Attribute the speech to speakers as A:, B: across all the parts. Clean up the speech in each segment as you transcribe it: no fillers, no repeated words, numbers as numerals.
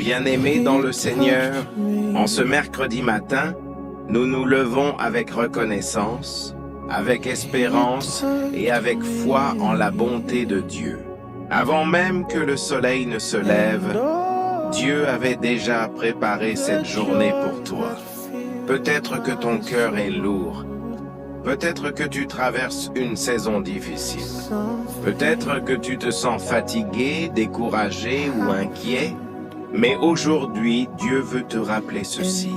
A: Bien-aimés dans le Seigneur, en ce mercredi matin, nous nous levons avec reconnaissance, avec espérance et avec foi en la bonté de Dieu. Avant même que le soleil ne se lève, Dieu avait déjà préparé cette journée pour toi. Peut-être que ton cœur est lourd. Peut-être que tu traverses une saison difficile. Peut-être que tu te sens fatigué, découragé ou inquiet. Mais aujourd'hui, Dieu veut te rappeler ceci.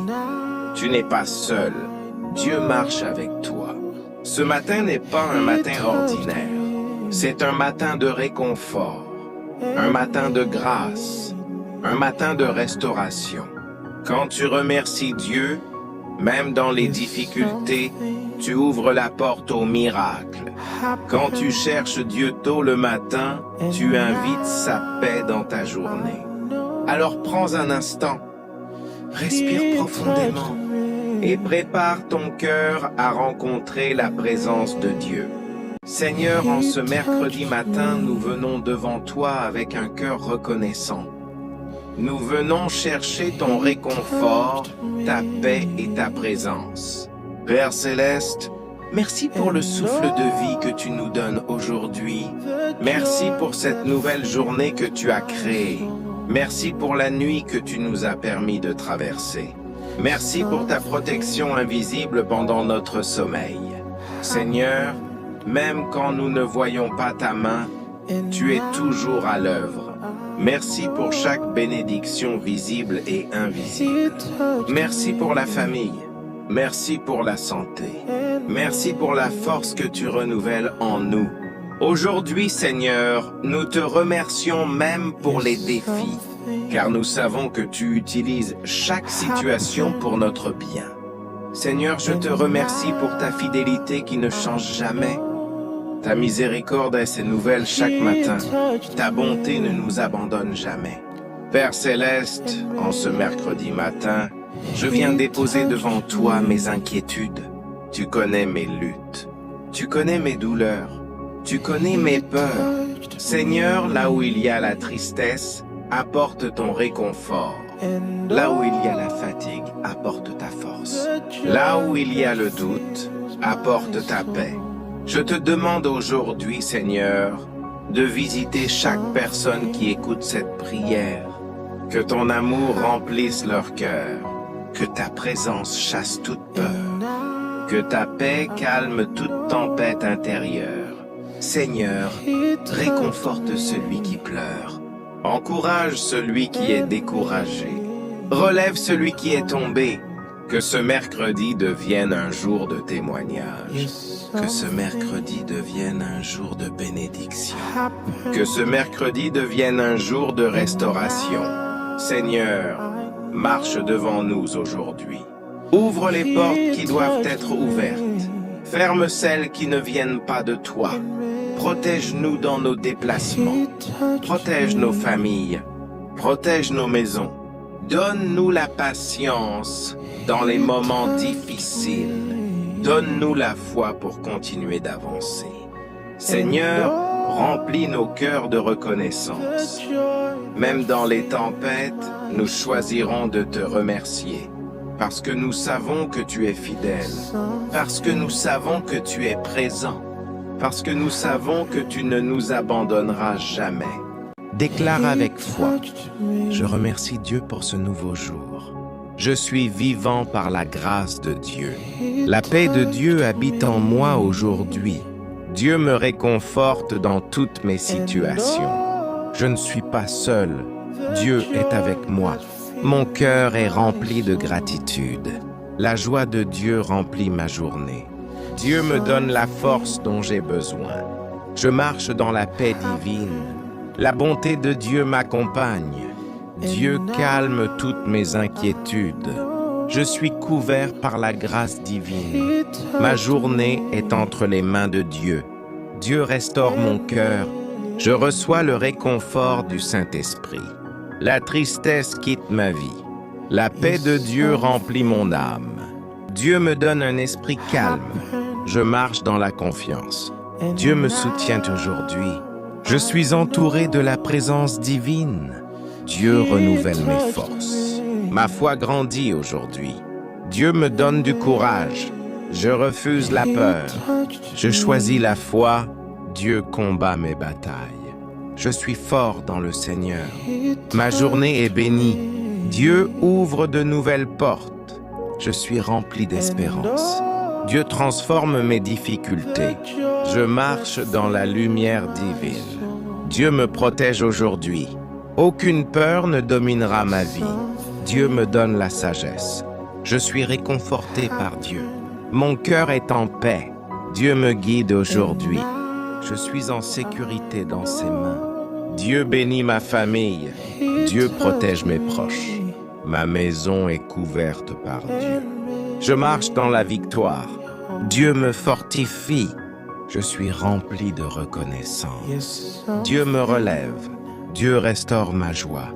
A: Tu n'es pas seul. Dieu marche avec toi. Ce matin n'est pas un matin ordinaire. C'est un matin de réconfort, un matin de grâce, un matin de restauration. Quand tu remercies Dieu, même dans les difficultés, tu ouvres la porte au miracle. Quand tu cherches Dieu tôt le matin, tu invites sa paix dans ta journée. Alors prends un instant, respire profondément et prépare ton cœur à rencontrer la présence de Dieu. Seigneur, en ce mercredi matin, nous venons devant toi avec un cœur reconnaissant. Nous venons chercher ton réconfort, ta paix et ta présence. Père Céleste, merci pour le souffle de vie que tu nous donnes aujourd'hui. Merci pour cette nouvelle journée que tu as créée. Merci pour la nuit que tu nous as permis de traverser. Merci pour ta protection invisible pendant notre sommeil. Seigneur, même quand nous ne voyons pas ta main, tu es toujours à l'œuvre. Merci pour chaque bénédiction visible et invisible. Merci pour la famille. Merci pour la santé. Merci pour la force que tu renouvelles en nous. Aujourd'hui, Seigneur, nous te remercions même pour les défis, car nous savons que tu utilises chaque situation pour notre bien. Seigneur, je te remercie pour ta fidélité qui ne change jamais. Ta miséricorde est nouvelle chaque matin. Ta bonté ne nous abandonne jamais. Père Céleste, en ce mercredi matin, je viens déposer devant toi mes inquiétudes. Tu connais mes luttes. Tu connais mes douleurs. Tu connais mes peurs. Seigneur, là où il y a la tristesse, apporte ton réconfort. Là où il y a la fatigue, apporte ta force. Là où il y a le doute, apporte ta paix. Je te demande aujourd'hui, Seigneur, de visiter chaque personne qui écoute cette prière. Que ton amour remplisse leur cœur. Que ta présence chasse toute peur. Que ta paix calme toute tempête intérieure. Seigneur, réconforte celui qui pleure. Encourage celui qui est découragé. Relève celui qui est tombé. Que ce mercredi devienne un jour de témoignage. Que ce mercredi devienne un jour de bénédiction. Que ce mercredi devienne un jour de restauration. Seigneur, marche devant nous aujourd'hui. Ouvre les portes qui doivent être ouvertes. Ferme celles qui ne viennent pas de toi. Protège-nous dans nos déplacements. Protège nos familles. Protège nos maisons. Donne-nous la patience dans les moments difficiles. Donne-nous la foi pour continuer d'avancer. Seigneur, remplis nos cœurs de reconnaissance. Même dans les tempêtes, nous choisirons de te remercier. Parce que nous savons que tu es fidèle. Parce que nous savons que tu es présent. Parce que nous savons que tu ne nous abandonneras jamais. Déclare avec foi. Je remercie Dieu pour ce nouveau jour. Je suis vivant par la grâce de Dieu. La paix de Dieu habite en moi aujourd'hui. Dieu me réconforte dans toutes mes situations. Je ne suis pas seul. Dieu est avec moi. Mon cœur est rempli de gratitude. La joie de Dieu remplit ma journée. Dieu me donne la force dont j'ai besoin. Je marche dans la paix divine. La bonté de Dieu m'accompagne. Dieu calme toutes mes inquiétudes. Je suis couvert par la grâce divine. Ma journée est entre les mains de Dieu. Dieu restaure mon cœur. Je reçois le réconfort du Saint-Esprit. La tristesse quitte ma vie. La paix de Dieu remplit mon âme. Dieu me donne un esprit calme. Je marche dans la confiance. Dieu me soutient aujourd'hui. Je suis entouré de la présence divine. Dieu renouvelle mes forces. Ma foi grandit aujourd'hui. Dieu me donne du courage. Je refuse la peur. Je choisis la foi. Dieu combat mes batailles. Je suis fort dans le Seigneur. Ma journée est bénie. Dieu ouvre de nouvelles portes. Je suis rempli d'espérance. Dieu transforme mes difficultés. Je marche dans la lumière divine. Dieu me protège aujourd'hui. Aucune peur ne dominera ma vie. Dieu me donne la sagesse. Je suis réconforté par Dieu. Mon cœur est en paix. Dieu me guide aujourd'hui. Je suis en sécurité dans ses mains. Dieu bénit ma famille. Dieu protège mes proches. Ma maison est couverte par Dieu. Je marche dans la victoire. Dieu me fortifie. Je suis rempli de reconnaissance. Dieu me relève. Dieu restaure ma joie.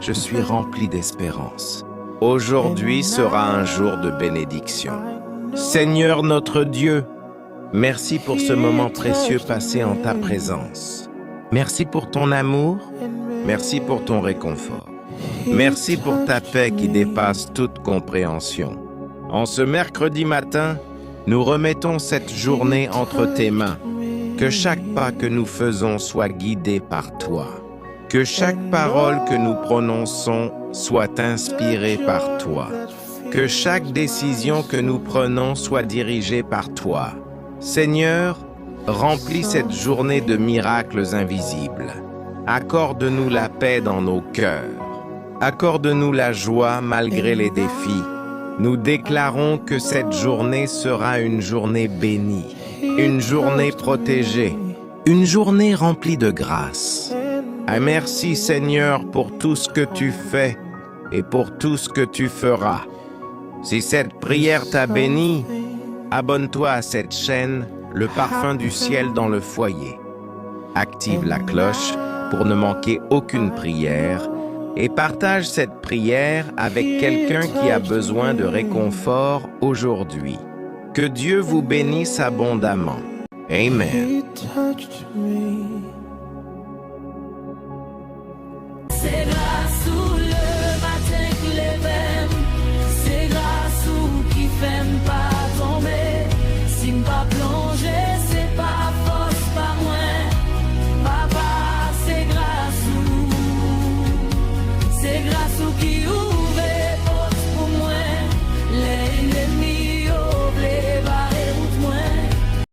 A: Je suis rempli d'espérance. Aujourd'hui sera un jour de bénédiction. Seigneur notre Dieu, merci pour ce moment précieux passé en ta présence. Merci pour ton amour. Merci pour ton réconfort. Merci pour ta paix qui dépasse toute compréhension. En ce mercredi matin, nous remettons cette journée entre tes mains. Que chaque pas que nous faisons soit guidé par toi. Que chaque parole que nous prononçons soit inspirée par toi. Que chaque décision que nous prenons soit dirigée par toi. Seigneur, remplis cette journée de miracles invisibles. Accorde-nous la paix dans nos cœurs. Accorde-nous la joie malgré les défis. Nous déclarons que cette journée sera une journée bénie, une journée protégée, une journée remplie de grâce. Merci Seigneur pour tout ce que tu fais et pour tout ce que tu feras. Si cette prière t'a béni, abonne-toi à cette chaîne, Le Parfum du Ciel dans le foyer. Active la cloche pour ne manquer aucune prière et partage cette prière avec quelqu'un qui a besoin de réconfort aujourd'hui. Que Dieu vous bénisse abondamment. Amen.